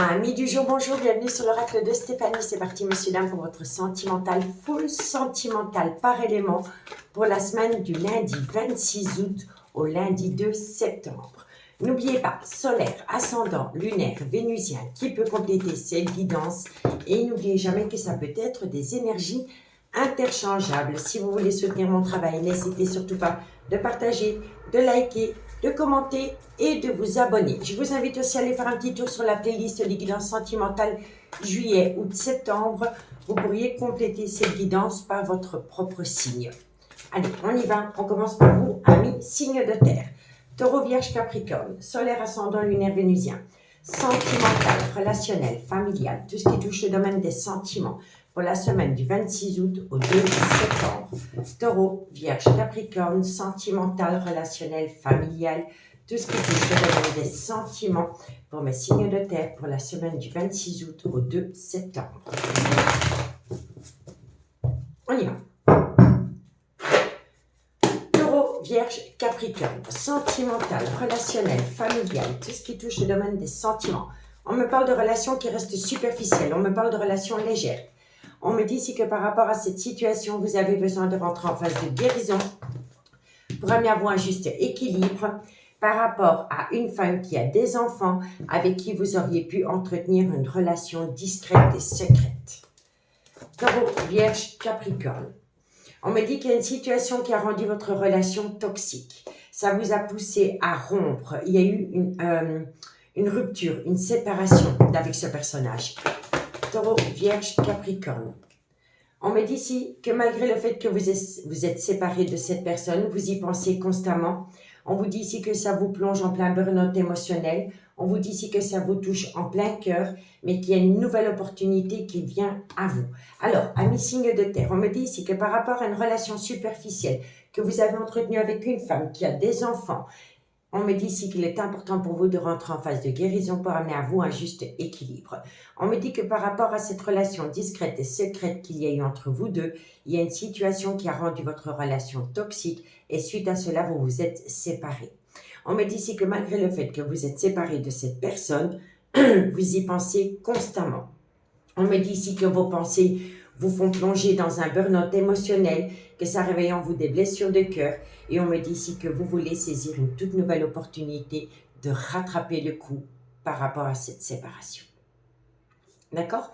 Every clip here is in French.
Amis du jour, bonjour, bienvenue sur l'oracle de Stéphanie. C'est parti, monsieur, dame, pour votre sentimental, full sentimental par élément pour la semaine du lundi 26 août au lundi 2 septembre. N'oubliez pas, solaire, ascendant, lunaire, vénusien, qui peut compléter cette guidance. Et n'oubliez jamais que ça peut être des énergies interchangeables. Si vous voulez soutenir mon travail, n'hésitez surtout pas de partager, de liker, de commenter et de vous abonner. Je vous invite aussi à aller faire un petit tour sur la playlist des guidances sentimentales juillet, août, septembre. Vous pourriez compléter cette guidance par votre propre signe. Allez, on y va. On commence par vous, amis, signe de terre. Taureau, Vierge, Capricorne, solaire, ascendant, lunaire, vénusien. Sentimental, relationnel, familial, tout ce qui touche le domaine des sentiments pour la semaine du 26 août au 2 septembre. Taureau, Vierge, Capricorne, sentimental, relationnel, familial, tout ce qui touche le domaine des sentiments pour mes signes de terre pour la semaine du 26 août au 2 septembre. On y va. Vierge, Capricorne, sentimental, relationnel, familial, tout ce qui touche le domaine des sentiments. On me parle de relations qui restent superficielles, on me parle de relations légères. On me dit ici que par rapport à cette situation, vous avez besoin de rentrer en phase de guérison pour amener à vous un juste équilibre par rapport à une femme qui a des enfants avec qui vous auriez pu entretenir une relation discrète et secrète. Taureau, Vierge, Capricorne. On me dit qu'il y a une situation qui a rendu votre relation toxique. Ça vous a poussé à rompre. Il y a eu une rupture, une séparation avec ce personnage. Taureau, Vierge, Capricorne. On me dit ici que malgré le fait que vous êtes séparé de cette personne, vous y pensez constamment. On vous dit ici que ça vous plonge en plein burn-out émotionnel. On vous dit ici que ça vous touche en plein cœur, mais qu'il y a une nouvelle opportunité qui vient à vous. Alors, amis signes de terre, on me dit ici que par rapport à une relation superficielle que vous avez entretenue avec une femme qui a des enfants, on me dit ici qu'il est important pour vous de rentrer en phase de guérison pour amener à vous un juste équilibre. On me dit que par rapport à cette relation discrète et secrète qu'il y a eu entre vous deux, il y a une situation qui a rendu votre relation toxique et suite à cela, vous vous êtes séparés. On me dit ici que malgré le fait que vous êtes séparés de cette personne, vous y pensez constamment. On me dit ici que vos pensées vous font plonger dans un burn-out émotionnel, que ça réveille en vous des blessures de cœur. Et on me dit ici que vous voulez saisir une toute nouvelle opportunité de rattraper le coup par rapport à cette séparation. D'accord ?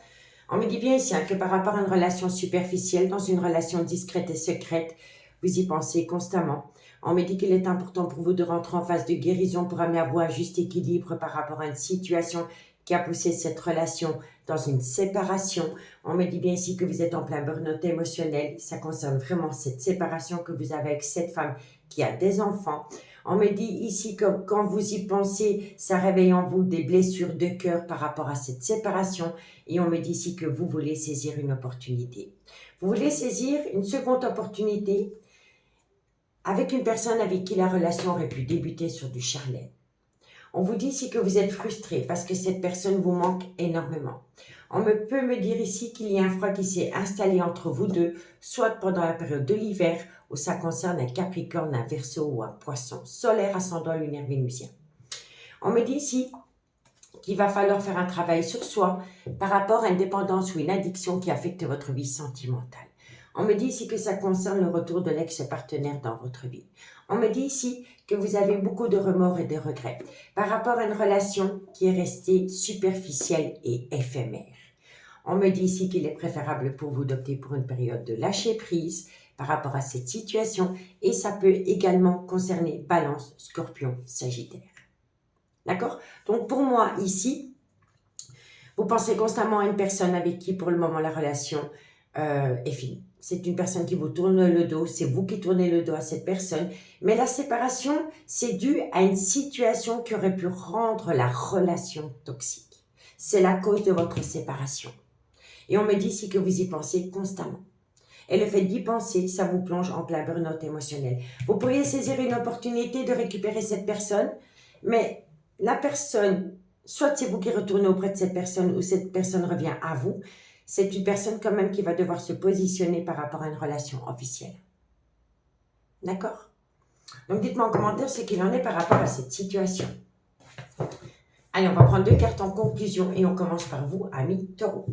On me dit bien ici que par rapport à une relation superficielle, dans une relation discrète et secrète, vous y pensez constamment. On me dit qu'il est important pour vous de rentrer en phase de guérison pour amener à vous un juste équilibre par rapport à une situation qui a poussé cette relation dans une séparation. On me dit bien ici que vous êtes en plein burn-out émotionnel. Ça concerne vraiment cette séparation que vous avez avec cette femme qui a des enfants. On me dit ici que quand vous y pensez, ça réveille en vous des blessures de cœur par rapport à cette séparation. Et on me dit ici que vous voulez saisir une opportunité. Vous voulez saisir une seconde opportunité avec une personne avec qui la relation aurait pu débuter sur du charnel. On vous dit ici que vous êtes frustré parce que cette personne vous manque énormément. On peut me dire ici qu'il y a un froid qui s'est installé entre vous deux, soit pendant la période de l'hiver, où ça concerne un Capricorne, un Verseau ou un Poisson, solaire, ascendant, lunaire, vénusien. On me dit ici qu'il va falloir faire un travail sur soi par rapport à une dépendance ou une addiction qui affecte votre vie sentimentale. On me dit ici que ça concerne le retour de l'ex-partenaire dans votre vie. On me dit ici que vous avez beaucoup de remords et de regrets par rapport à une relation qui est restée superficielle et éphémère. On me dit ici qu'il est préférable pour vous d'opter pour une période de lâcher prise par rapport à cette situation et ça peut également concerner Balance, Scorpion, Sagittaire. D'accord ? Donc pour moi ici, vous pensez constamment à une personne avec qui pour le moment la relation est finie. C'est une personne qui vous tourne le dos, c'est vous qui tournez le dos à cette personne. Mais la séparation, c'est dû à une situation qui aurait pu rendre la relation toxique. C'est la cause de votre séparation. Et on me dit ici que vous y pensez constamment. Et le fait d'y penser, ça vous plonge en plein burn-out émotionnel. Vous pourriez saisir une opportunité de récupérer cette personne, mais la personne, soit c'est vous qui retournez auprès de cette personne ou cette personne revient à vous, c'est une personne quand même qui va devoir se positionner par rapport à une relation officielle. D'accord ? Donc dites-moi en commentaire ce qu'il en est par rapport à cette situation. Allez, on va prendre 2 cartes en conclusion et on commence par vous, amis taureaux.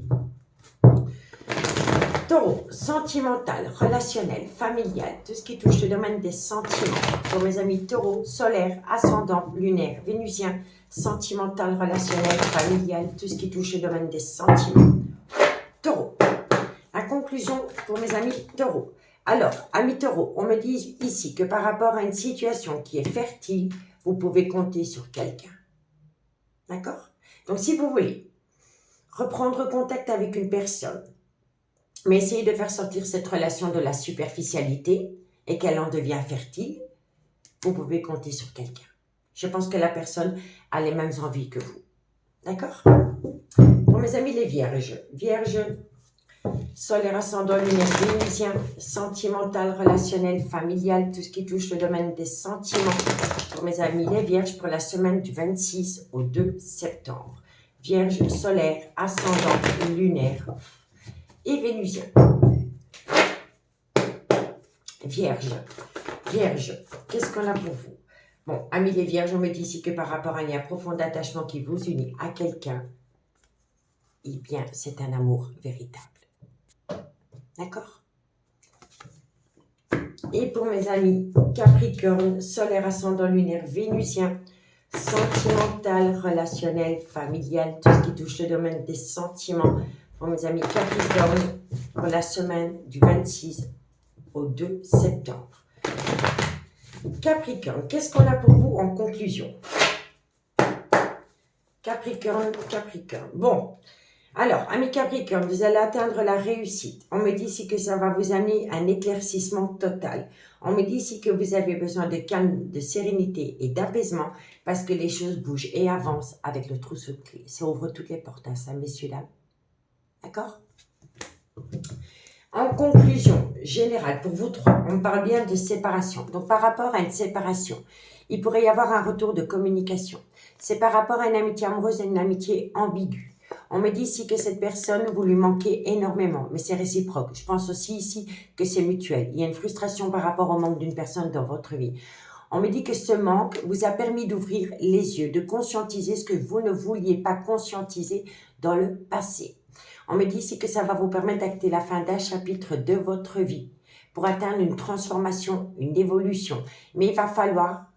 Taureau, sentimental, relationnel, familial, tout ce qui touche le domaine des sentiments. Pour mes amis taureaux, solaire, ascendant, lunaire, vénusien, sentimental, relationnel, familial, tout ce qui touche le domaine des sentiments. Taureau. La conclusion pour mes amis taureaux. Alors, amis taureaux, on me dit ici que par rapport à une situation qui est fertile, vous pouvez compter sur quelqu'un. D'accord? Donc, si vous voulez reprendre contact avec une personne, mais essayez de faire sortir cette relation de la superficialité et qu'elle en devient fertile, vous pouvez compter sur quelqu'un. Je pense que la personne a les mêmes envies que vous. D'accord? Pour mes amis les vierges, solaire, ascendant, lunaire, vénusien, sentimental, relationnel, familial, tout ce qui touche le domaine des sentiments. Pour mes amis les vierges, pour la semaine du 26 au 2 septembre. Vierge, solaire, ascendant, lunaire et vénusien. Vierge, qu'est-ce qu'on a pour vous? Bon, amis les vierges, on me dit ici que par rapport à un lien profond d'attachement qui vous unit à quelqu'un, eh bien, c'est un amour véritable. D'accord? Et pour mes amis Capricorne, solaire, ascendant, lunaire, vénusien, sentimental, relationnel, familial, tout ce qui touche le domaine des sentiments. Pour mes amis Capricorne, pour la semaine du 26 au 2 septembre. Capricorne, qu'est-ce qu'on a pour vous en conclusion? Capricorne. Bon, alors, amis Capricorne, vous allez atteindre la réussite. On me dit ici que ça va vous amener un éclaircissement total. On me dit ici que vous avez besoin de calme, de sérénité et d'apaisement parce que les choses bougent et avancent avec le trousseau de clés. Ça ouvre toutes les portes à ça, messieurs, dames. D'accord? En conclusion générale, pour vous trois, on parle bien de séparation. Donc, par rapport à une séparation, il pourrait y avoir un retour de communication. C'est par rapport à une amitié amoureuse et une amitié ambiguë. On me dit ici que cette personne, vous lui manquez énormément, mais c'est réciproque. Je pense aussi ici que c'est mutuel. Il y a une frustration par rapport au manque d'une personne dans votre vie. On me dit que ce manque vous a permis d'ouvrir les yeux, de conscientiser ce que vous ne vouliez pas conscientiser dans le passé. On me dit ici que ça va vous permettre d'acter la fin d'un chapitre de votre vie pour atteindre une transformation, une évolution. Mais il va falloir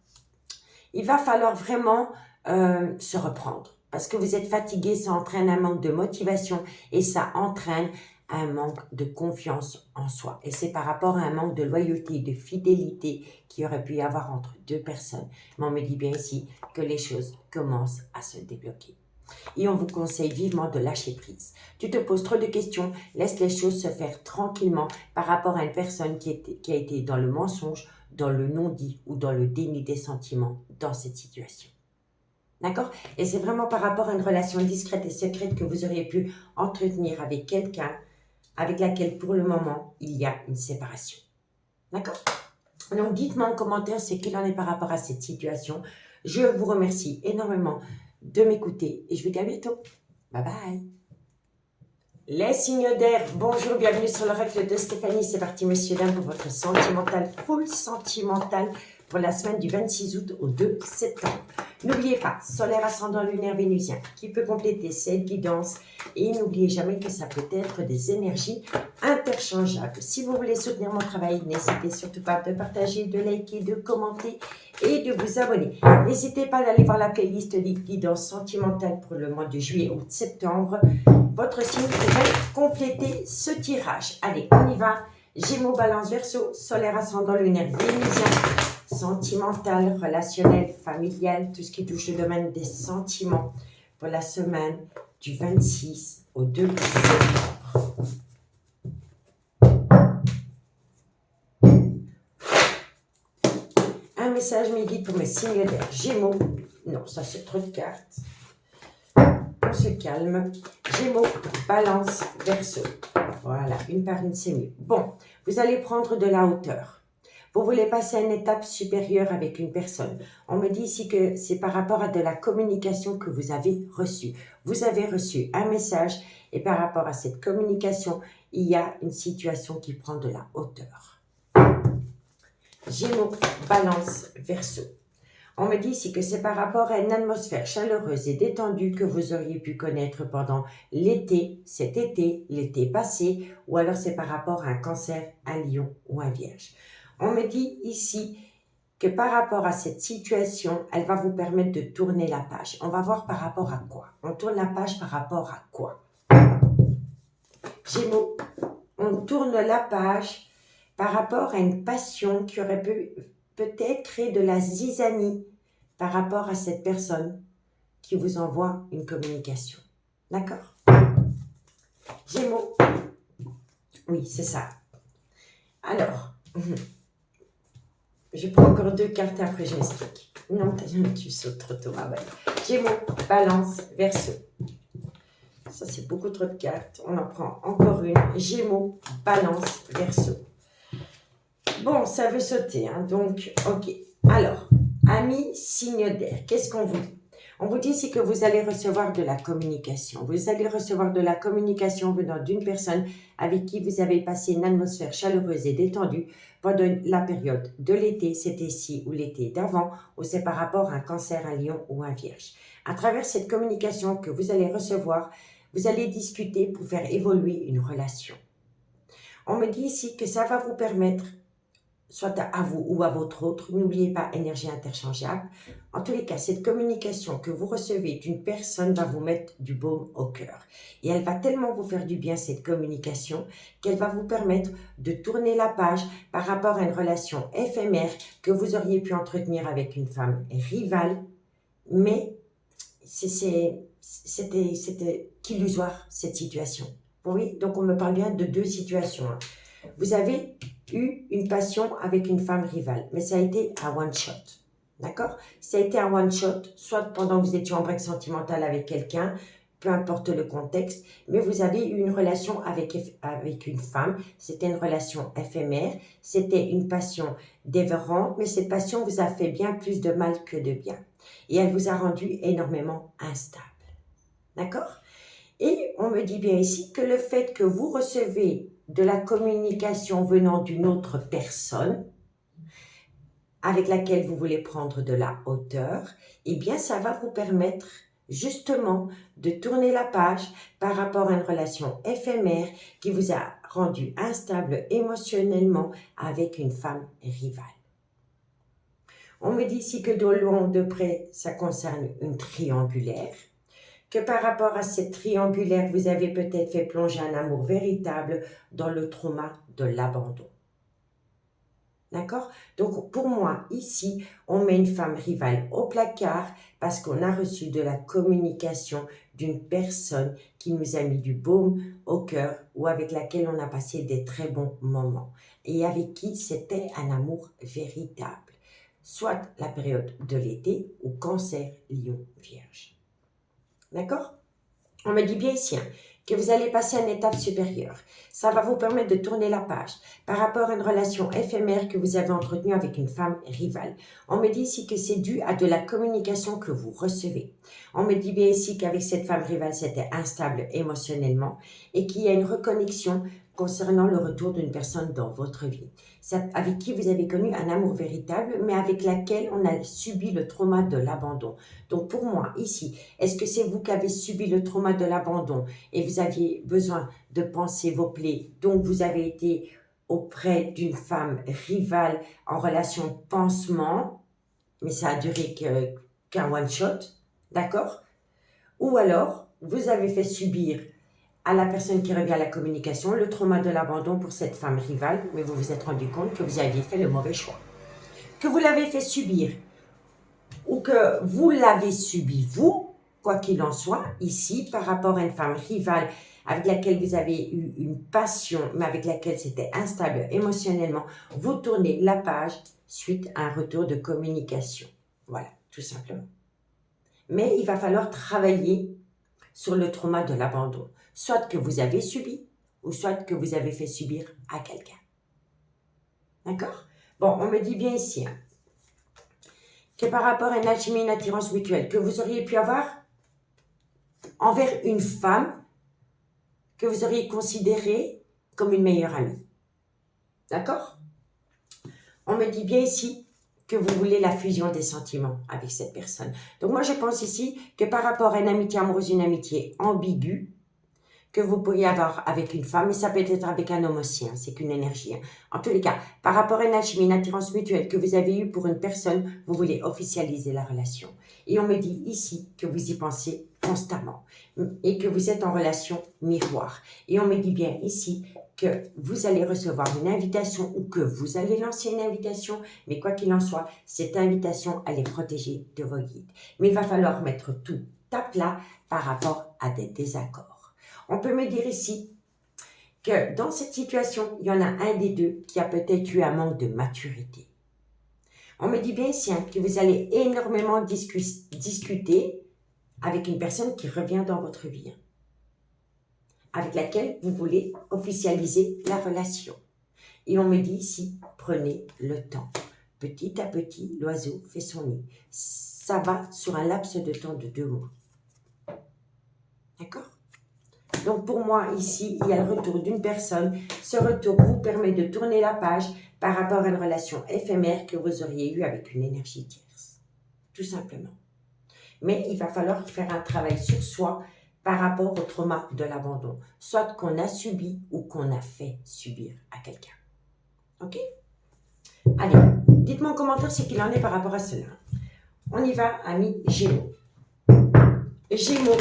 vraiment se reprendre. Parce que vous êtes fatigué, ça entraîne un manque de motivation et ça entraîne un manque de confiance en soi. Et c'est par rapport à un manque de loyauté, de fidélité qu'il y aurait pu y avoir entre deux personnes. Mais on me dit bien ici que les choses commencent à se débloquer. Et on vous conseille vivement de lâcher prise. Tu te poses trop de questions, laisse les choses se faire tranquillement par rapport à une personne qui a été dans le mensonge, dans le non-dit ou dans le déni des sentiments dans cette situation. D'accord? Et c'est vraiment par rapport à une relation discrète et secrète que vous auriez pu entretenir avec quelqu'un avec laquelle pour le moment il y a une séparation. D'accord? Donc dites-moi en commentaire ce qu'il en est par rapport à cette situation. Je vous remercie énormément de m'écouter et je vous dis à bientôt. Bye bye. Les signes d'air, bonjour, bienvenue sur l'oracle de Stéphanie. C'est parti, messieurs, dames, pour votre sentimental, full sentimental pour la semaine du 26 août au 2 septembre. N'oubliez pas, solaire, ascendant, lunaire, vénusien, qui peut compléter cette guidance. Et n'oubliez jamais que ça peut être des énergies interchangeables. Si vous voulez soutenir mon travail, n'hésitez surtout pas de partager, de liker, de commenter et de vous abonner. N'hésitez pas d'aller voir la playlist des guidances sentimentales pour le mois de juillet ou de septembre. Votre signe pourrait compléter ce tirage. Allez, on y va. Gémeaux, Balance, Verseau, solaire, ascendant, lunaire, vénusien, sentimental, relationnel, familial, tout ce qui touche le domaine des sentiments pour la semaine du 26 au 2 septembre. Un message me guide pour mes signes d'air. Gémeaux, non, ça c'est trop de cartes. On se calme. Gémeaux, Balance, Verseau. Voilà, une par une, c'est mieux. Bon, vous allez prendre de la hauteur. Vous voulez passer à une étape supérieure avec une personne. On me dit ici que c'est par rapport à de la communication que vous avez reçue. Vous avez reçu un message et par rapport à cette communication, il y a une situation qui prend de la hauteur. Gémeaux, Balance, Verseau. On me dit ici que c'est par rapport à une atmosphère chaleureuse et détendue que vous auriez pu connaître pendant l'été, cet été, l'été passé, ou alors c'est par rapport à un cancer, un lion ou un vierge. On me dit ici que par rapport à cette situation, elle va vous permettre de tourner la page. On va voir par rapport à quoi. On tourne la page par rapport à quoi. Gémeaux, on tourne la page par rapport à une passion qui aurait pu peut-être créer de la zizanie par rapport à cette personne qui vous envoie une communication. D'accord? Gémeaux, oui, c'est ça. Alors, je prends encore 2 cartes et après je m'explique. Non, tu sautes trop tôt, ma belle. Gémeaux, Balance, Verseau. Ça, c'est beaucoup trop de cartes. On en prend encore une. Gémeaux, Balance, Verseau. Bon, ça veut sauter, hein, donc, ok. Alors, amis, signe d'air, qu'est-ce qu'on vous dit? On vous dit ici que vous allez recevoir de la communication. Vous allez recevoir de la communication venant d'une personne avec qui vous avez passé une atmosphère chaleureuse et détendue pendant la période de l'été, c'était-ci ou l'été d'avant, ou c'est par rapport à un cancer, un lion ou un vierge. À travers cette communication que vous allez recevoir, vous allez discuter pour faire évoluer une relation. On me dit ici que ça va vous permettre, soit à vous ou à votre autre, n'oubliez pas, énergie interchangeable. En tous les cas, cette communication que vous recevez d'une personne va vous mettre du baume au cœur. Et elle va tellement vous faire du bien, cette communication, qu'elle va vous permettre de tourner la page par rapport à une relation éphémère que vous auriez pu entretenir avec une femme rivale, mais c'était qu'illusoire, cette situation. Oui, donc on me parle bien de 2 situations. Vous avez eu une passion avec une femme rivale, mais ça a été un one-shot. D'accord? Ça a été un one-shot, soit pendant que vous étiez en break sentimental avec quelqu'un, peu importe le contexte, mais vous avez eu une relation avec une femme, c'était une relation éphémère, c'était une passion dévorante, mais cette passion vous a fait bien plus de mal que de bien. Et elle vous a rendu énormément instable. D'accord? Et on me dit bien ici que le fait que vous recevez de la communication venant d'une autre personne avec laquelle vous voulez prendre de la hauteur, eh bien ça va vous permettre justement de tourner la page par rapport à une relation éphémère qui vous a rendu instable émotionnellement avec une femme rivale. On me dit ici que de loin ou de près, ça concerne une triangulaire, que par rapport à cette triangulaire, vous avez peut-être fait plonger un amour véritable dans le trauma de l'abandon. D'accord? Donc, pour moi, ici, on met une femme rivale au placard parce qu'on a reçu de la communication d'une personne qui nous a mis du baume au cœur ou avec laquelle on a passé des très bons moments et avec qui c'était un amour véritable, soit la période de l'été ou cancer, lion, vierge. D'accord? On me dit bien ici que vous allez passer à une étape supérieure. Ça va vous permettre de tourner la page par rapport à une relation éphémère que vous avez entretenue avec une femme rivale. On me dit ici que c'est dû à de la communication que vous recevez. On me dit bien ici qu'avec cette femme rivale, c'était instable émotionnellement et qu'il y a une reconnexion concernant le retour d'une personne dans votre vie, avec qui vous avez connu un amour véritable, mais avec laquelle on a subi le trauma de l'abandon. Donc pour moi, ici, est-ce que c'est vous qui avez subi le trauma de l'abandon et vous aviez besoin de panser vos plaies, donc vous avez été auprès d'une femme rivale en relation pansement, mais ça a duré qu'un one-shot, d'accord? Ou alors, vous avez fait subir à la personne qui revient à la communication le trauma de l'abandon pour cette femme rivale, mais vous vous êtes rendu compte que vous aviez fait le mauvais choix. Que vous l'avez fait subir ou que vous l'avez subi vous, quoi qu'il en soit, ici, par rapport à une femme rivale avec laquelle vous avez eu une passion, mais avec laquelle c'était instable émotionnellement, vous tournez la page suite à un retour de communication. Voilà, tout simplement. Mais il va falloir travailler sur le trauma de l'abandon, soit que vous avez subi, ou soit que vous avez fait subir à quelqu'un. D'accord? Bon, on me dit bien ici que par rapport à une alchimie, une attirance mutuelle que vous auriez pu avoir envers une femme que vous auriez considérée comme une meilleure amie. D'accord? On me dit bien ici que vous voulez la fusion des sentiments avec cette personne. Donc moi, je pense ici que par rapport à une amitié amoureuse, une amitié ambiguë, que vous pourriez avoir avec une femme, et ça peut être avec un homme aussi, hein, c'est qu'une énergie. Hein. En tous les cas, par rapport à une alchimie, une attirance mutuelle que vous avez eue pour une personne, vous voulez officialiser la relation. Et on me dit ici que vous y pensez constamment et que vous êtes en relation miroir. Et on me dit bien ici que vous allez recevoir une invitation ou que vous allez lancer une invitation, mais quoi qu'il en soit, cette invitation, elle est protégée de vos guides. Mais il va falloir mettre tout à plat par rapport à des désaccords. On peut me dire ici que dans cette situation, il y en a un des deux qui a peut-être eu un manque de maturité. On me dit bien ici hein, que vous allez énormément discuter avec une personne qui revient dans votre vie, hein, avec laquelle vous voulez officialiser la relation. Et on me dit ici, prenez le temps. Petit à petit, l'oiseau fait son nid. Ça va sur un laps de temps de 2 mois. D'accord ? Donc pour moi, ici, il y a le retour d'une personne. Ce retour vous permet de tourner la page par rapport à une relation éphémère que vous auriez eue avec une énergie tierce. Tout simplement. Mais il va falloir faire un travail sur soi par rapport au trauma de l'abandon. Soit qu'on a subi ou qu'on a fait subir à quelqu'un. Ok ? Allez, dites-moi en commentaire ce qu'il en est par rapport à cela. On y va, amis Gémeaux. Gémeaux,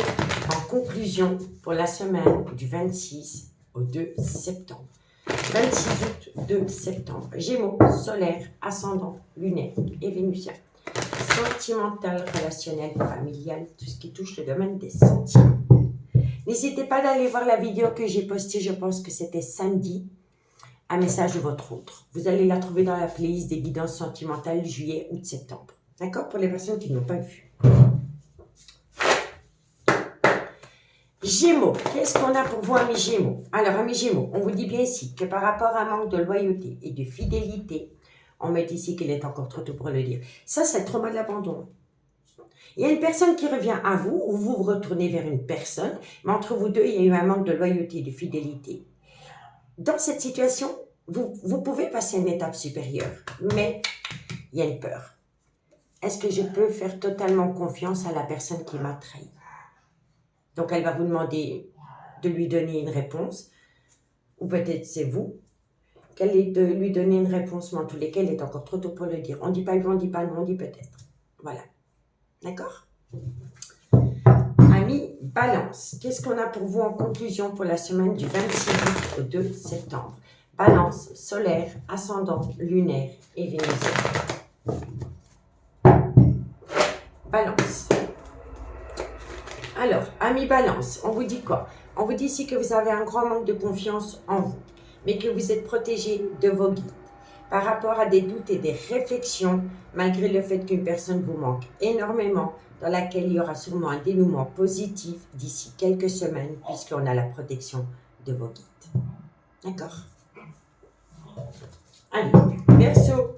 en conclusion pour la semaine du 26 au 2 septembre. 26 août, 2 septembre. Gémeaux, solaire, ascendant, lunaire et vénusien. Sentimental, relationnel, familial, tout ce qui touche le domaine des sentiments. N'hésitez pas d'aller voir la vidéo que j'ai postée, je pense que c'était samedi, un message de votre autre. Vous allez la trouver dans la playlist des guidances sentimentales juillet, août, septembre. D'accord? Pour les personnes qui n'ont pas vu. Gémeaux, qu'est-ce qu'on a pour vous, amis Gémeaux? Alors, amis Gémeaux, on vous dit bien ici que par rapport à un manque de loyauté et de fidélité, on met ici qu'il est encore trop tôt pour le dire. Ça, c'est le trauma de l'abandon. Il y a une personne qui revient à vous, ou vous vous retournez vers une personne, mais entre vous deux, il y a eu un manque de loyauté et de fidélité. Dans cette situation, vous pouvez passer à une étape supérieure, mais il y a une peur. Est-ce que je peux faire totalement confiance à la personne qui m'a trahi? Donc, elle va vous demander de lui donner une réponse, ou peut-être c'est vous, qu'elle est de lui donner une réponse, mais en tous les cas, il est encore trop tôt pour le dire. On ne dit pas oui, on ne dit pas non, on dit peut-être. Voilà. D'accord? Amis Balance, qu'est-ce qu'on a pour vous en conclusion pour la semaine du 26 août au 2 septembre? Balance, solaire, ascendant, lunaire et vénusien. Balance. Alors, amis Balance, on vous dit quoi? On vous dit ici que vous avez un grand manque de confiance en vous, mais que vous êtes protégé de vos guides. Par rapport à des doutes et des réflexions, malgré le fait qu'une personne vous manque énormément, dans laquelle il y aura sûrement un dénouement positif d'ici quelques semaines, puisqu'on a la protection de vos guides. D'accord? Allez, Verseau.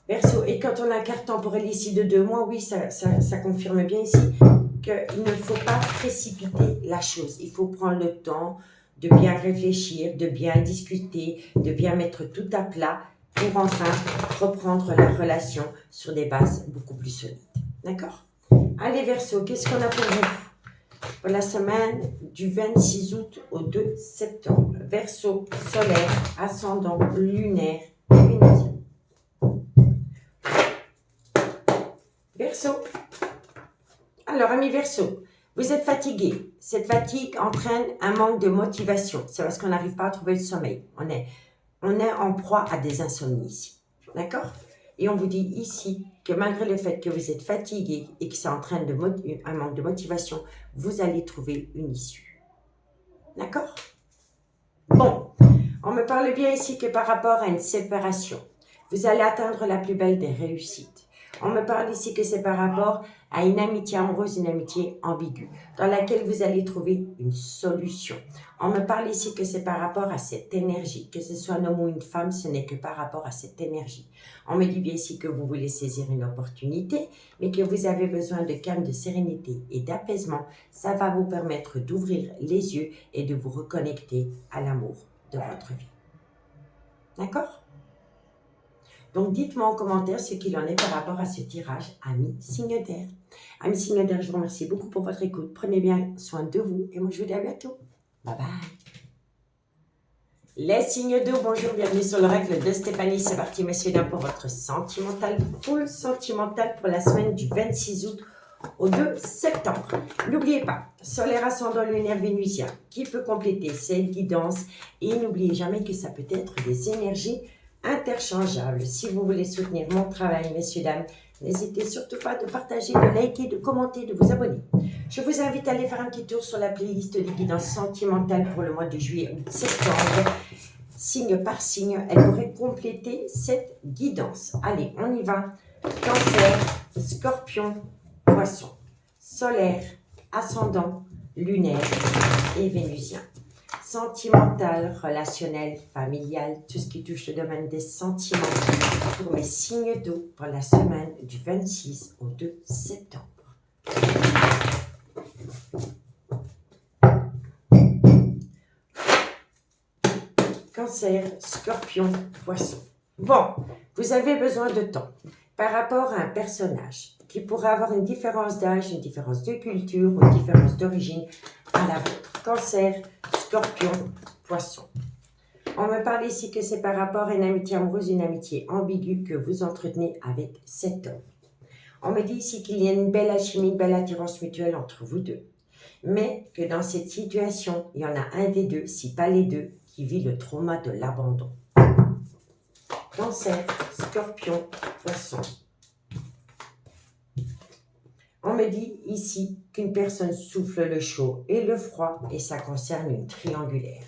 Verseau, et quand on a un carte temporelle ici de 2 mois, oui, ça confirme bien ici qu'il ne faut pas précipiter la chose. Il faut prendre le temps de bien réfléchir, de bien discuter, de bien mettre tout à plat pour enfin reprendre la relation sur des bases beaucoup plus solides. D'accord? Allez Verseau, qu'est-ce qu'on a pour vous pour la semaine du 26 août au 2 septembre? Verseau, solaire, ascendant, lunaire et vénusien. Verseau. Alors, amis Verseau, vous êtes fatigué. Cette fatigue entraîne un manque de motivation. C'est parce qu'on n'arrive pas à trouver le sommeil. On est en proie à des insomnies ici. D'accord? Et on vous dit ici que malgré le fait que vous êtes fatigué et que ça entraîne un manque de motivation, vous allez trouver une issue. D'accord? Bon, on me parle bien ici que par rapport à une séparation, vous allez atteindre la plus belle des réussites. On me parle ici que c'est par rapport à une amitié amoureuse, une amitié ambiguë, dans laquelle vous allez trouver une solution. On me parle ici que c'est par rapport à cette énergie, que ce soit un homme ou une femme, ce n'est que par rapport à cette énergie. On me dit bien ici que vous voulez saisir une opportunité, mais que vous avez besoin de calme, de sérénité et d'apaisement. Ça va vous permettre d'ouvrir les yeux et de vous reconnecter à l'amour de votre vie. D'accord? Donc, dites-moi en commentaire ce qu'il en est par rapport à ce tirage, amis signes d'air. Amis signes d'air, je vous remercie beaucoup pour votre écoute. Prenez bien soin de vous et moi, je vous dis à bientôt. Bye bye. Les signes d'eau, bonjour, bienvenue sur l'oracle de Stéphanie. C'est parti, messieurs, dames, pour votre sentimental, full sentimental pour la semaine du 26 août au 2 septembre. N'oubliez pas, solaire ascendant lunaire vénusien qui peut compléter cette guidance et n'oubliez jamais que ça peut être des énergies interchangeables. Si vous voulez soutenir mon travail, messieurs, dames, n'hésitez surtout pas de partager, de liker, de commenter, de vous abonner. Je vous invite à aller faire un petit tour sur la playlist des guidances sentimentales pour le mois de juillet ou de septembre. Signe par signe, elle pourrait compléter cette guidance. Allez, on y va. Cancer, Scorpion, Poisson, solaire, ascendant, lunaire et vénusien. Sentimental, relationnel, familial, tout ce qui touche le domaine des sentiments pour mes signes d'eau pour la semaine du 26 au 2 septembre. Cancer, Scorpion, Poisson. Bon, vous avez besoin de temps par rapport à un personnage qui pourrait avoir une différence d'âge, une différence de culture ou une différence d'origine à la vôtre. Cancer, Scorpion, Poisson. On me parle ici que c'est par rapport à une amitié amoureuse, une amitié ambiguë que vous entretenez avec cet homme. On me dit ici qu'il y a une belle alchimie, une belle attirance mutuelle entre vous deux. Mais que dans cette situation, il y en a un des deux, si pas les deux, qui vit le trauma de l'abandon. Cancer, Scorpion, Poisson. On me dit ici qu'une personne souffle le chaud et le froid et ça concerne une triangulaire.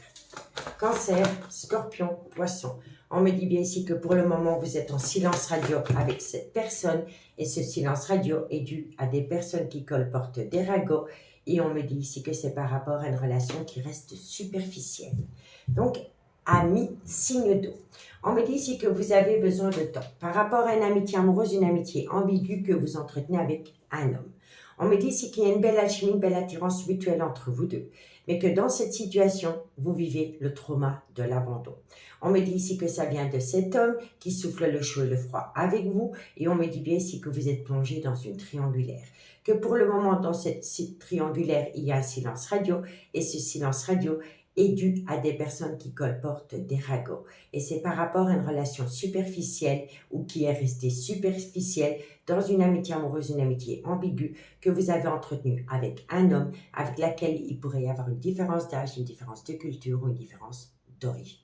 Cancer, Scorpion, Poisson. On me dit bien ici que pour le moment, vous êtes en silence radio avec cette personne et ce silence radio est dû à des personnes qui colportent des ragots et on me dit ici que c'est par rapport à une relation qui reste superficielle. Donc, amis, signe d'eau. On me dit ici que vous avez besoin de temps par rapport à une amitié amoureuse, une amitié ambiguë que vous entretenez avec un homme. On me dit ici qu'il y a une belle alchimie, une belle attirance mutuelle entre vous deux, mais que dans cette situation, vous vivez le trauma de l'abandon. On me dit ici que ça vient de cet homme qui souffle le chaud et le froid avec vous, et on me dit bien ici que vous êtes plongé dans une triangulaire. Que pour le moment, dans cette triangulaire, il y a un silence radio, et ce silence radio est dû à des personnes qui colportent des ragots. Et c'est par rapport à une relation superficielle ou qui est restée superficielle dans une amitié amoureuse, une amitié ambiguë que vous avez entretenue avec un homme avec lequel il pourrait y avoir une différence d'âge, une différence de culture ou une différence d'origine.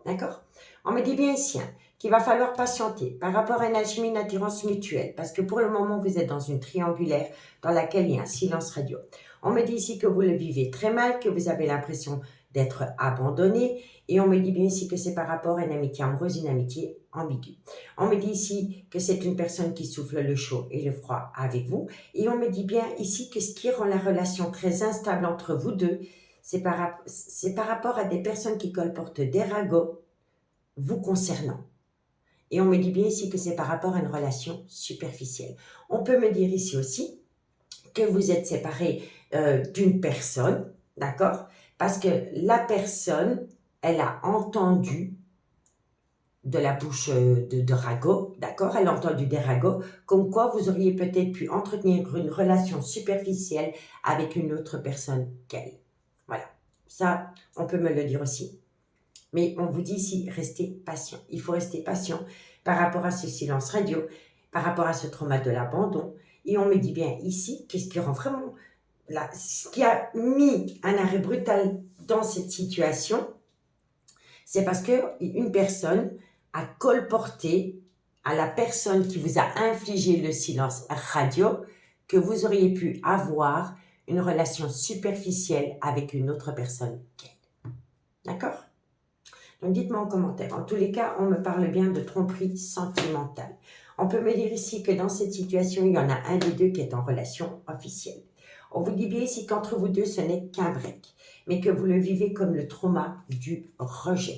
D'accord? On me dit bien ici qu'il va falloir patienter par rapport à une alchimie, une attirance mutuelle parce que pour le moment, vous êtes dans une triangulaire dans laquelle il y a un silence radio. On me dit ici que vous le vivez très mal, que vous avez l'impression d'être abandonné. Et on me dit bien ici que c'est par rapport à une amitié amoureuse, une amitié ambiguë. On me dit ici que c'est une personne qui souffle le chaud et le froid avec vous. Et on me dit bien ici que ce qui rend la relation très instable entre vous deux, c'est par rapport à des personnes qui colportent des ragots vous concernant. Et on me dit bien ici que c'est par rapport à une relation superficielle. On peut me dire ici aussi que vous êtes séparés d'une personne, d'accord? Parce que la personne, elle a entendu de la bouche de ragots, d'accord? Elle a entendu des ragots, comme quoi vous auriez peut-être pu entretenir une relation superficielle avec une autre personne qu'elle. Voilà, ça, on peut me le dire aussi. Mais on vous dit ici, restez patient. Il faut rester patient par rapport à ce silence radio, par rapport à ce trauma de l'abandon. Et on me dit bien ici, qu'est-ce qui rend vraiment... Là, ce qui a mis un arrêt brutal dans cette situation, c'est parce qu'une personne a colporté à la personne qui vous a infligé le silence radio que vous auriez pu avoir une relation superficielle avec une autre personne qu'elle. D'accord? Donc dites-moi en commentaire. En tous les cas, on me parle bien de tromperie sentimentale. On peut me dire ici que dans cette situation, il y en a un des deux qui est en relation officielle. On vous dit bien ici qu'entre vous deux, ce n'est qu'un break, mais que vous le vivez comme le trauma du rejet.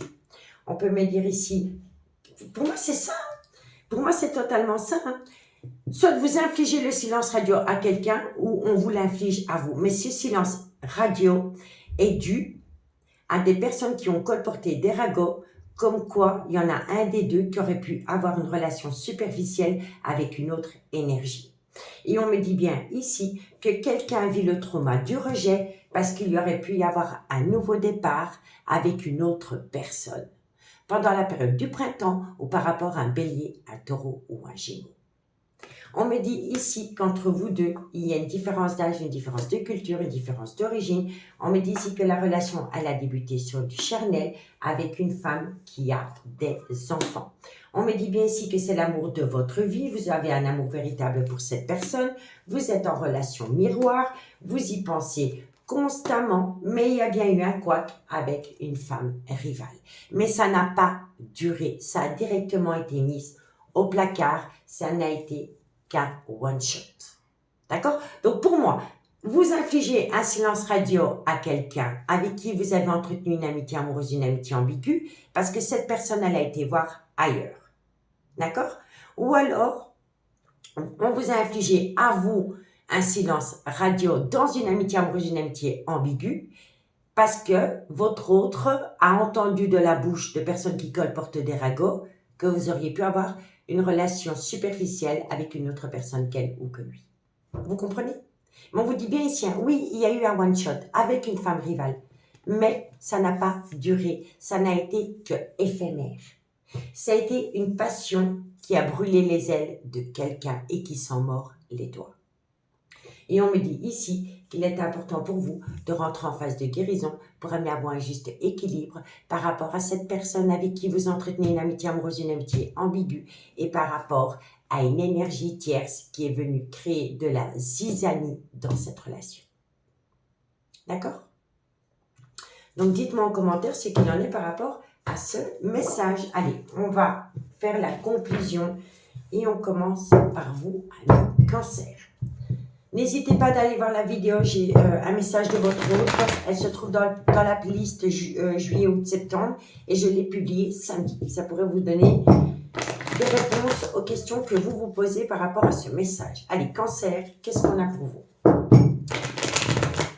On peut me dire ici, pour moi c'est ça, pour moi c'est totalement ça. Soit vous infligez le silence radio à quelqu'un ou on vous l'inflige à vous. Mais ce silence radio est dû à des personnes qui ont colporté des ragots comme quoi il y en a un des deux qui aurait pu avoir une relation superficielle avec une autre énergie. Et on me dit bien ici que quelqu'un vit le trauma du rejet parce qu'il y aurait pu y avoir un nouveau départ avec une autre personne pendant la période du printemps ou par rapport à un bélier, un taureau ou un gémeaux. On me dit ici qu'entre vous deux, il y a une différence d'âge, une différence de culture, une différence d'origine. On me dit ici que la relation, elle a débuté sur du charnel avec une femme qui a des enfants. On me dit bien ici que c'est l'amour de votre vie. Vous avez un amour véritable pour cette personne. Vous êtes en relation miroir. Vous y pensez constamment, mais il y a bien eu un couac avec une femme rivale. Mais ça n'a pas duré. Ça a directement été mis au placard. Ça n'a été qu'un one shot. D'accord? Donc pour moi, vous infligez un silence radio à quelqu'un avec qui vous avez entretenu une amitié amoureuse, une amitié ambiguë, parce que cette personne, elle a été voir ailleurs. D'accord? Ou alors, on vous a infligé à vous un silence radio dans une amitié amoureuse, une amitié ambiguë, parce que votre autre a entendu de la bouche de personnes qui colportent des ragots que vous auriez pu avoir une relation superficielle avec une autre personne qu'elle ou que lui. Vous comprenez? Mais on vous dit bien ici, oui, il y a eu un one-shot avec une femme rivale, mais ça n'a pas duré, ça n'a été que éphémère. Ça a été une passion qui a brûlé les ailes de quelqu'un et qui s'en mord les doigts. Et on me dit ici qu'il est important pour vous de rentrer en phase de guérison pour amener à avoir un juste équilibre par rapport à cette personne avec qui vous entretenez une amitié amoureuse, une amitié ambiguë et par rapport à une énergie tierce qui est venue créer de la zizanie dans cette relation. D'accord? Donc dites-moi en commentaire ce qu'il en est par rapport à ce message. Allez, on va faire la conclusion et on commence par vous, amis Cancer. N'hésitez pas d'aller voir la vidéo, j'ai un message de votre autre. Elle se trouve dans la playlist juillet, août, septembre et je l'ai publiée samedi. Ça pourrait vous donner des réponses aux questions que vous vous posez par rapport à ce message. Allez, Cancer, qu'est-ce qu'on a pour vous?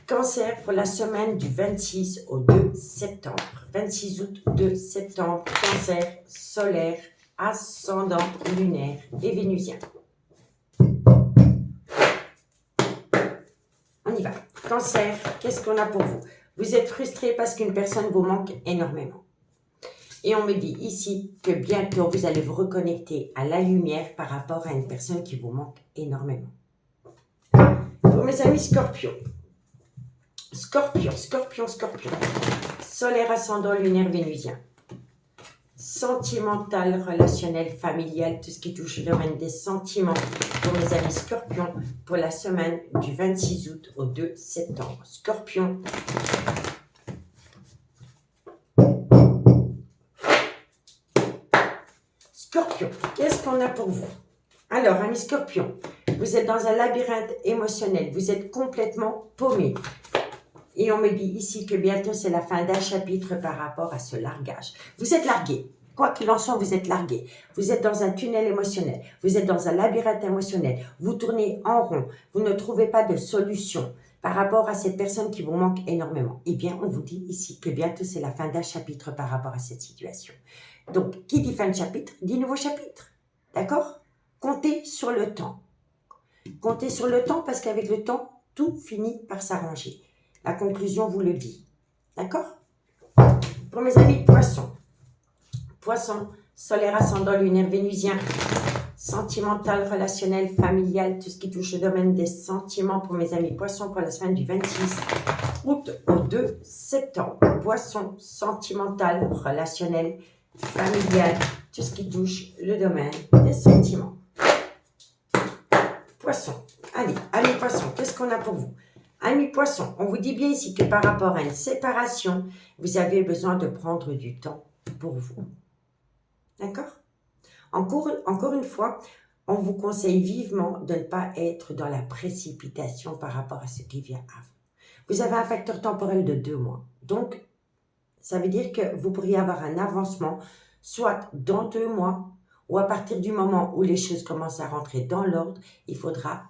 Cancer pour la semaine du 26 au 2 septembre. 26 août, 2 septembre, Cancer, solaire, ascendant, lunaire et vénusien. On y va. Cancer, qu'est-ce qu'on a pour vous? Vous êtes frustré parce qu'une personne vous manque énormément. Et on me dit ici que bientôt, vous allez vous reconnecter à la lumière par rapport à une personne qui vous manque énormément. Pour mes amis Scorpion. Scorpion. Solaire, ascendant, lunaire, vénusien. Sentimental, relationnel, familial, tout ce qui touche le domaine des sentiments pour mes amis Scorpion pour la semaine du 26 août au 2 septembre. Scorpion. Scorpion, qu'est-ce qu'on a pour vous? Alors, amis Scorpion, vous êtes dans un labyrinthe émotionnel, vous êtes complètement paumé. Et on me dit ici que bientôt c'est la fin d'un chapitre par rapport à ce largage. Vous êtes largué. Quoi qu'il en soit, vous êtes largué. Vous êtes dans un tunnel émotionnel. Vous êtes dans un labyrinthe émotionnel. Vous tournez en rond. Vous ne trouvez pas de solution par rapport à cette personne qui vous manque énormément. Eh bien, on vous dit ici que bientôt c'est la fin d'un chapitre par rapport à cette situation. Donc, qui dit fin de chapitre, dit nouveau chapitre. D'accord? Comptez sur le temps. Comptez sur le temps parce qu'avec le temps, tout finit par s'arranger. La conclusion vous le dit. D'accord? Pour mes amis Poissons. Poissons, solaire, ascendant, lunaire, vénusien. Sentimental, relationnel, familial, tout ce qui touche le domaine des sentiments pour mes amis Poissons pour la semaine du 26 août au 2 septembre. Poissons, sentimental, relationnel, familial, tout ce qui touche le domaine des sentiments. Poissons, allez Poissons, qu'est-ce qu'on a pour vous? Amis Poissons, on vous dit bien ici que par rapport à une séparation, vous avez besoin de prendre du temps pour vous. D'accord? Encore une fois, on vous conseille vivement de ne pas être dans la précipitation par rapport à ce qui vient avant. Vous avez un facteur temporel de 2 mois. Donc, ça veut dire que vous pourriez avoir un avancement, soit dans 2 mois, ou à partir du moment où les choses commencent à rentrer dans l'ordre, il faudra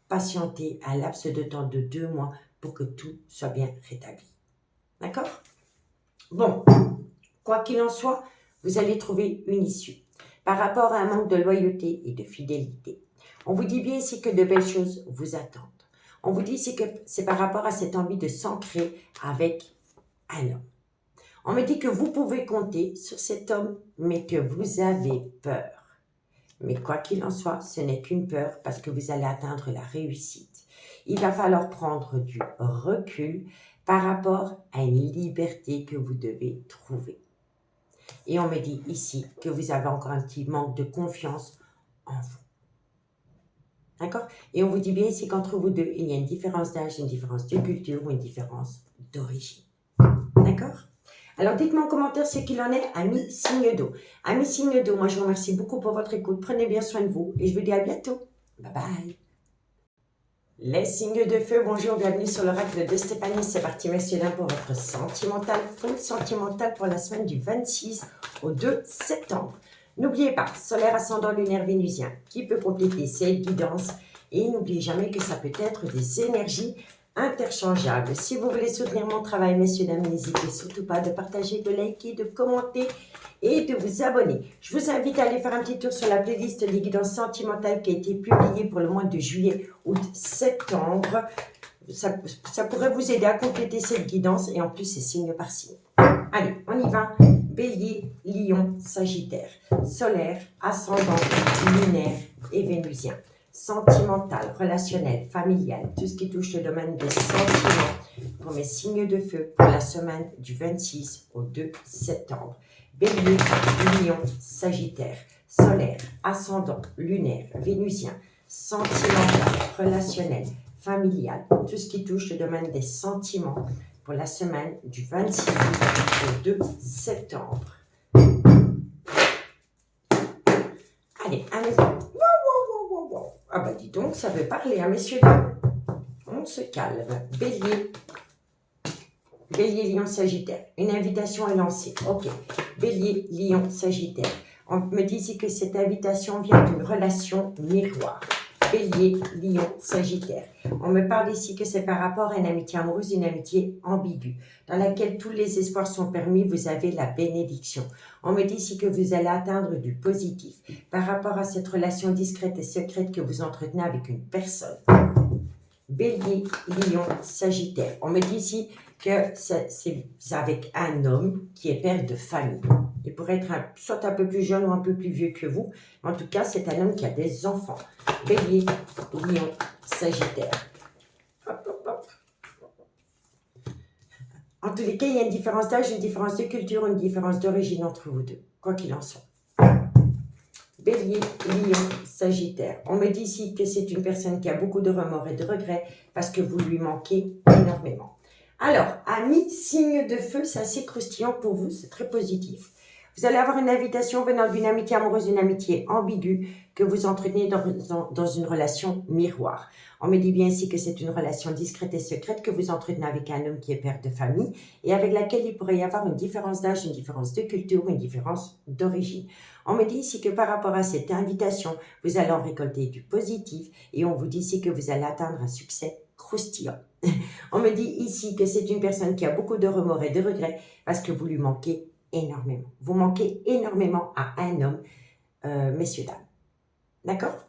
patienter un laps de temps de 2 mois pour que tout soit bien rétabli. D'accord? Bon, quoi qu'il en soit, vous allez trouver une issue. Par rapport à un manque de loyauté et de fidélité, on vous dit bien ici que de belles choses vous attendent. On vous dit ici que c'est par rapport à cette envie de s'ancrer avec un homme. On me dit que vous pouvez compter sur cet homme, mais que vous avez peur. Mais quoi qu'il en soit, ce n'est qu'une peur parce que vous allez atteindre la réussite. Il va falloir prendre du recul par rapport à une liberté que vous devez trouver. Et on me dit ici que vous avez encore un petit manque de confiance en vous. D'accord? Et on vous dit bien ici qu'entre vous deux, il y a une différence d'âge, une différence de culture ou une différence d'origine. D'accord? Alors, dites-moi en commentaire ce qu'il en est, amis signe d'eau. Amis signe d'eau, moi je vous remercie beaucoup pour votre écoute. Prenez bien soin de vous et je vous dis à bientôt. Bye bye. Les signes de feu, bonjour, bienvenue sur l'oracle de Stéphanie. C'est parti, messieurs, dames, pour votre sentimental, full sentimental pour la semaine du 26 au 2 septembre. N'oubliez pas, solaire, ascendant, lunaire, vénusien, qui peut compléter cette guidance. Et n'oubliez jamais que ça peut être des énergies interchangeables. Si vous voulez soutenir mon travail, messieurs, dames, n'hésitez surtout pas de partager, de liker, de commenter et de vous abonner. Je vous invite à aller faire un petit tour sur la playlist des guidances sentimentales qui a été publiée pour le mois de juillet, août, septembre. Ça pourrait vous aider à compléter cette guidance et en plus c'est signe par signe. Allez, on y va. Bélier, Lion, Sagittaire, solaire, ascendant, lunaire et vénusien. Sentimental, relationnel, familial, tout ce qui touche le domaine des sentiments pour mes signes de feu pour la semaine du 26 au 2 septembre. Bélier, Lion, Sagittaire, solaire, ascendant, lunaire, vénusien, sentimental, relationnel, familial, tout ce qui touche le domaine des sentiments pour la semaine du 26 au 2 septembre. Allez, ah bah dis donc, ça veut parler, hein, messieurs, dames. On se calme. Bélier, Lion, Sagittaire. Une invitation est lancée. Ok. Bélier, Lion, Sagittaire. On me dit ici que cette invitation vient d'une relation miroir. Bélier, Lion, Sagittaire. On me parle ici que c'est par rapport à une amitié amoureuse, une amitié ambiguë, dans laquelle tous les espoirs sont permis, vous avez la bénédiction. On me dit ici que vous allez atteindre du positif par rapport à cette relation discrète et secrète que vous entretenez avec une personne. Bélier, Lion, Sagittaire. On me dit ici que c'est avec un homme qui est père de famille. Il pourrait être soit un peu plus jeune ou un peu plus vieux que vous. Mais en tout cas, c'est un homme qui a des enfants. Bélier, Lion, Sagittaire. Hop, hop, hop. En tous les cas, il y a une différence d'âge, une différence de culture, une différence d'origine entre vous deux, quoi qu'il en soit. Bélier, Lion, Sagittaire. On me dit ici que c'est une personne qui a beaucoup de remords et de regrets parce que vous lui manquez énormément. Alors, amis, signe de feu, c'est assez croustillant pour vous, c'est très positif. Vous allez avoir une invitation venant d'une amitié amoureuse, une amitié ambiguë que vous entretenez dans une relation miroir. On me dit bien ici que c'est une relation discrète et secrète que vous entretenez avec un homme qui est père de famille et avec laquelle il pourrait y avoir une différence d'âge, une différence de culture, une différence d'origine. On me dit ici que par rapport à cette invitation, vous allez en récolter du positif et on vous dit ici que vous allez atteindre un succès croustillant. On me dit ici que c'est une personne qui a beaucoup de remords et de regrets parce que vous lui manquez énormément. Vous manquez énormément à un homme, messieurs, dames. D'accord?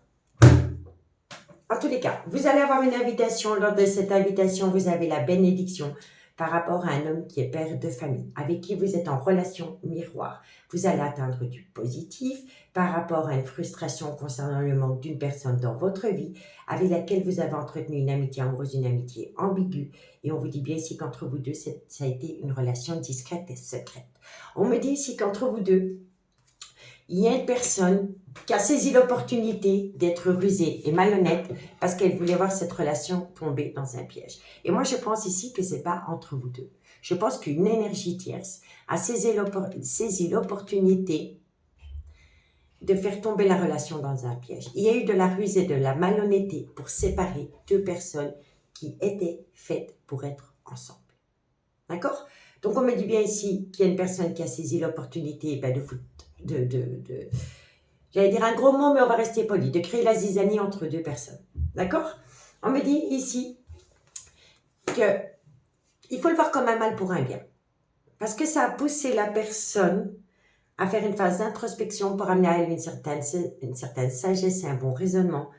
En tous les cas, vous allez avoir une invitation. Lors de cette invitation, vous avez la bénédiction par rapport à un homme qui est père de famille, avec qui vous êtes en relation miroir. Vous allez atteindre du positif par rapport à une frustration concernant le manque d'une personne dans votre vie, avec laquelle vous avez entretenu une amitié amoureuse, une amitié ambiguë. Et on vous dit bien ici qu'entre vous deux, ça a été une relation discrète et secrète. On me dit ici qu'entre vous deux, il y a une personne qui a saisi l'opportunité d'être rusée et malhonnête parce qu'elle voulait voir cette relation tomber dans un piège. Et moi, je pense ici que ce n'est pas entre vous deux. Je pense qu'une énergie tierce a saisi l'opportunité de faire tomber la relation dans un piège. Il y a eu de la ruse et de la malhonnêteté pour séparer deux personnes qui étaient faites pour être ensemble. D'accord? Donc, on me dit bien ici qu'il y a une personne qui a saisi l'opportunité j'allais dire un gros mot, mais on va rester poli, de créer la zizanie entre deux personnes. D'accord? On me dit ici qu'il faut le voir comme un mal pour un bien. Parce que ça a poussé la personne à faire une phase d'introspection pour amener à elle une certaine sagesse et un bon raisonnement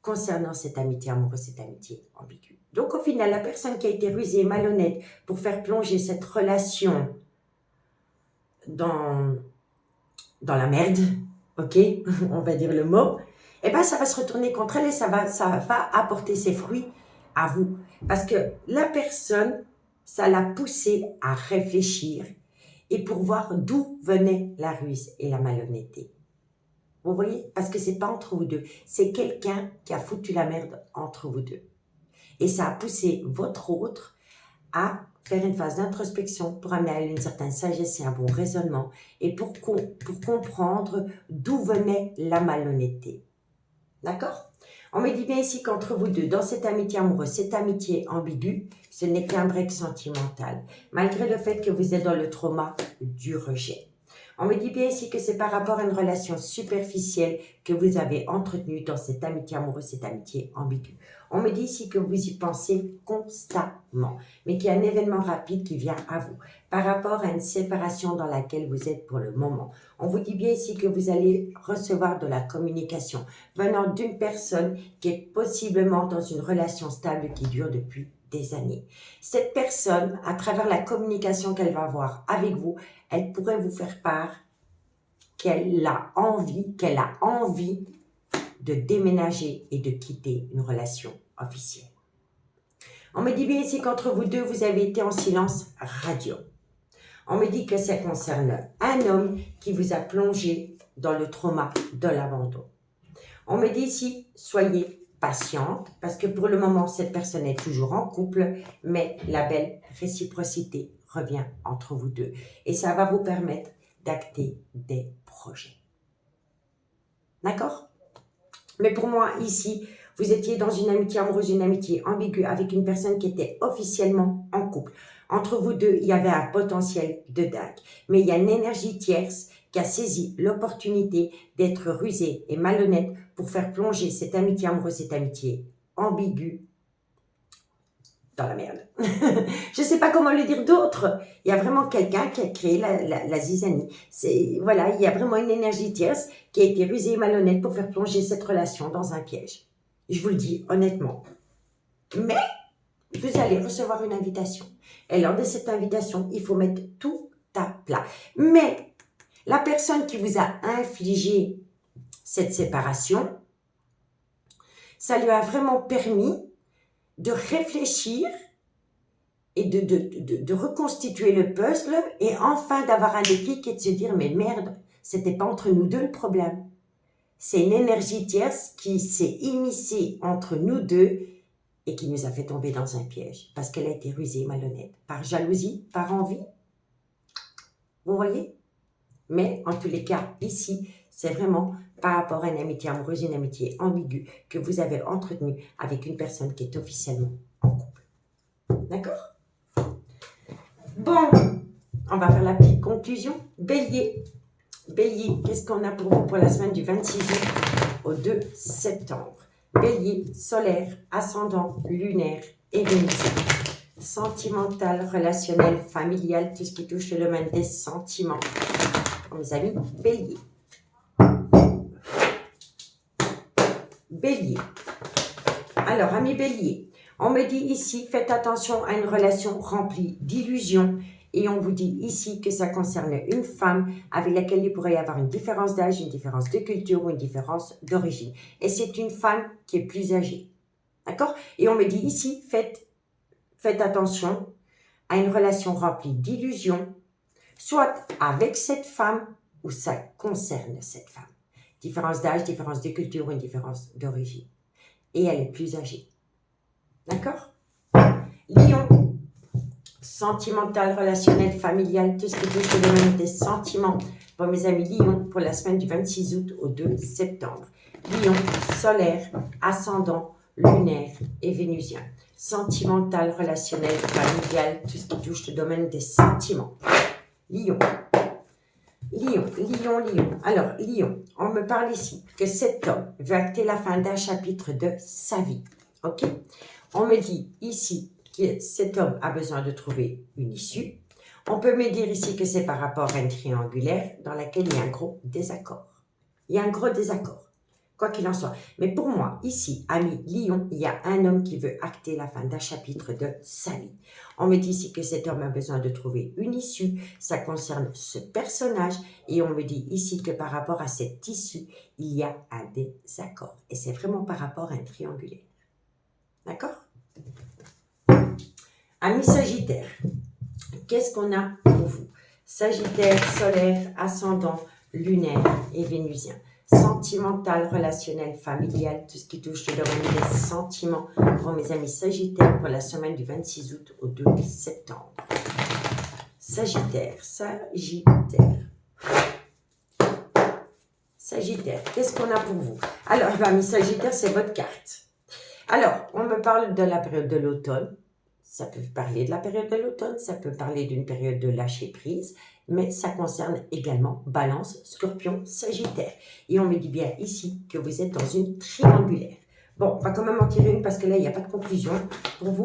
concernant cette amitié amoureuse, cette amitié ambiguë. Donc au final, la personne qui a été rusée et malhonnête pour faire plonger cette relation dans la merde, ok, on va dire le mot, eh ben ça va se retourner contre elle et ça va apporter ses fruits à vous. Parce que la personne, ça l'a poussée à réfléchir et pour voir d'où venait la ruse et la malhonnêteté. Vous voyez? Parce que c'est pas entre vous deux. C'est quelqu'un qui a foutu la merde entre vous deux. Et ça a poussé votre autre à faire une phase d'introspection pour amener à elle une certaine sagesse et un bon raisonnement et pour comprendre d'où venait la malhonnêteté. D'accord? On me dit bien ici qu'entre vous deux, dans cette amitié amoureuse, cette amitié ambiguë, ce n'est qu'un break sentimental, malgré le fait que vous êtes dans le trauma du rejet. On me dit bien ici que c'est par rapport à une relation superficielle que vous avez entretenue dans cette amitié amoureuse, cette amitié ambiguë. On me dit ici que vous y pensez constamment, mais qu'il y a un événement rapide qui vient à vous par rapport à une séparation dans laquelle vous êtes pour le moment. On vous dit bien ici que vous allez recevoir de la communication venant d'une personne qui est possiblement dans une relation stable qui dure depuis des années. Cette personne, à travers la communication qu'elle va avoir avec vous, elle pourrait vous faire part qu'elle a envie de déménager et de quitter une relation officielle. On me dit bien ici qu'entre vous deux, vous avez été en silence radio. On me dit que ça concerne un homme qui vous a plongé dans le trauma de l'abandon. On me dit ici, soyez patiente, parce que pour le moment, cette personne est toujours en couple, mais la belle réciprocité revient entre vous deux. Et ça va vous permettre d'acter des projets. D'accord? Mais pour moi, ici, vous étiez dans une amitié amoureuse, une amitié ambiguë avec une personne qui était officiellement en couple. Entre vous deux, il y avait un potentiel de dingue. Mais il y a une énergie tierce qui a saisi l'opportunité d'être rusée et malhonnête pour faire plonger cette amitié amoureuse, cette amitié ambiguë dans la merde. Je ne sais pas comment le dire d'autre. Il y a vraiment quelqu'un qui a créé la zizanie. Voilà, il y a vraiment une énergie tierce qui a été rusée et malhonnête pour faire plonger cette relation dans un piège. Je vous le dis honnêtement. Mais vous allez recevoir une invitation. Et lors de cette invitation, il faut mettre tout à plat. Mais la personne qui vous a infligé cette séparation, ça lui a vraiment permis de réfléchir et de reconstituer le puzzle et enfin d'avoir un déclic et de se dire « mais merde, c'était pas entre nous deux le problème ». C'est une énergie tierce qui s'est immiscée entre nous deux et qui nous a fait tomber dans un piège parce qu'elle a été rusée et malhonnête, par jalousie, par envie. Vous voyez? Mais en tous les cas, ici, c'est vraiment par rapport à une amitié amoureuse, une amitié ambiguë que vous avez entretenue avec une personne qui est officiellement en couple. D'accord? Bon, on va faire la petite conclusion. Bélier. Bélier, qu'est-ce qu'on a pour vous pour la semaine du 26 août au 2 septembre? Bélier, solaire, ascendant, lunaire et vénusien. Sentimental, relationnel, familial, tout ce qui touche le domaine des sentiments. Mes amis, Bélier. Bélier. Alors, amis Bélier, on me dit ici, faites attention à une relation remplie d'illusions et on vous dit ici que ça concerne une femme avec laquelle il pourrait y avoir une différence d'âge, une différence de culture ou une différence d'origine. Et c'est une femme qui est plus âgée. D'accord? Et on me dit ici, faites attention à une relation remplie d'illusions, soit avec cette femme ou ça concerne cette femme. Différence d'âge, différence de culture ou une différence d'origine. Et elle est plus âgée. D'accord? Lion. Sentimental, relationnel, familial, tout ce qui touche le domaine des sentiments. Pour mes amis Lion, pour la semaine du 26 août au 2 septembre. Lion, solaire, ascendant, lunaire et vénusien. Sentimental, relationnel, familial, tout ce qui touche le domaine des sentiments. Lion. Lion. Alors, Lion, on me parle ici que cet homme veut acter la fin d'un chapitre de sa vie. Ok? On me dit ici que cet homme a besoin de trouver une issue. On peut me dire ici que c'est par rapport à une triangulaire dans laquelle il y a un gros désaccord. Il y a un gros désaccord, quoi qu'il en soit. Mais pour moi, ici, ami Lion, il y a un homme qui veut acter la fin d'un chapitre de sa vie. On me dit ici que cet homme a besoin de trouver une issue. Ça concerne ce personnage. Et on me dit ici que par rapport à cette issue, il y a un désaccord. Et c'est vraiment par rapport à un triangulaire. D'accord? Ami Sagittaire, qu'est-ce qu'on a pour vous? Sagittaire, solaire, ascendant, lunaire et vénusien. Sentimental, relationnel, familial, tout ce qui touche le domaine des sentiments pour mes amis Sagittaires pour la semaine du 26 août au 2 septembre. Sagittaire, Sagittaire. Sagittaire, qu'est-ce qu'on a pour vous? Alors, amis Sagittaire, c'est votre carte. Alors, on me parle de la période de l'automne. Ça peut parler de la période de l'automne, ça peut parler d'une période de lâcher prise, mais ça concerne également Balance, Scorpion, Sagittaire. Et on me dit bien ici que vous êtes dans une triangulaire. Bon, on va quand même en tirer une parce que là, il n'y a pas de conclusion pour vous.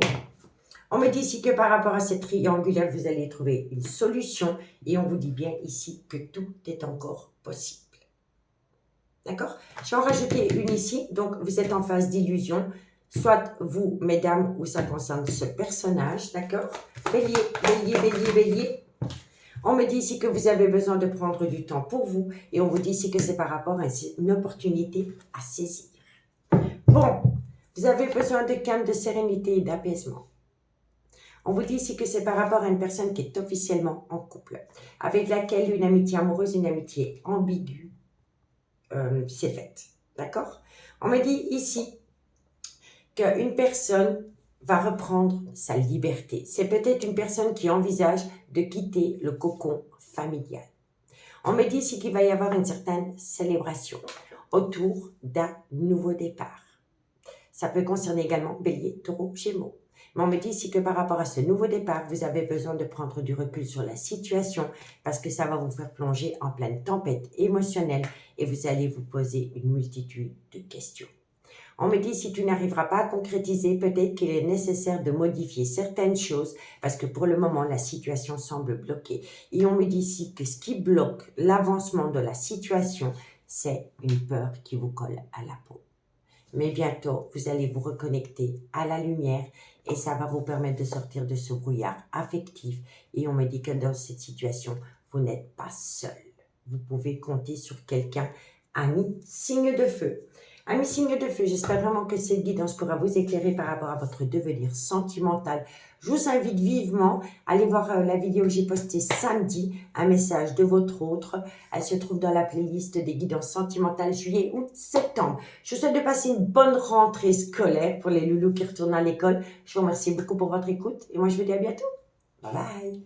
On me dit ici que par rapport à cette triangulaire, vous allez trouver une solution. Et on vous dit bien ici que tout est encore possible. D'accord? Je vais en rajouter une ici. Donc, vous êtes en phase d'illusion. Soit vous, mesdames, ou ça concerne ce personnage, d'accord? Bélier, bélier, bélier, bélier. On me dit ici que vous avez besoin de prendre du temps pour vous et on vous dit ici que c'est par rapport à une opportunité à saisir. Bon, vous avez besoin de calme, de sérénité et d'apaisement. On vous dit ici que c'est par rapport à une personne qui est officiellement en couple, avec laquelle une amitié amoureuse, une amitié ambiguë s'est faite, d'accord? On me dit ici qu'une personne va reprendre sa liberté. C'est peut-être une personne qui envisage de quitter le cocon familial. On me dit ici qu'il va y avoir une certaine célébration autour d'un nouveau départ. Ça peut concerner également Bélier, Taureau, Gémeaux. Mais on me dit ici que par rapport à ce nouveau départ, vous avez besoin de prendre du recul sur la situation parce que ça va vous faire plonger en pleine tempête émotionnelle et vous allez vous poser une multitude de questions. On me dit, si tu n'arriveras pas à concrétiser, peut-être qu'il est nécessaire de modifier certaines choses parce que pour le moment, la situation semble bloquée. Et on me dit ici que ce qui bloque l'avancement de la situation, c'est une peur qui vous colle à la peau. Mais bientôt, vous allez vous reconnecter à la lumière et ça va vous permettre de sortir de ce brouillard affectif. Et on me dit que dans cette situation, vous n'êtes pas seul. Vous pouvez compter sur quelqu'un, ami, signe de feu. Amis signe de feu, j'espère vraiment que cette guidance pourra vous éclairer par rapport à votre devenir sentimental. Je vous invite vivement à aller voir la vidéo que j'ai postée samedi, un message de votre autre. Elle se trouve dans la playlist des guidances sentimentales juillet, août, septembre. Je vous souhaite de passer une bonne rentrée scolaire pour les loulous qui retournent à l'école. Je vous remercie beaucoup pour votre écoute et moi je vous dis à bientôt. Bye bye.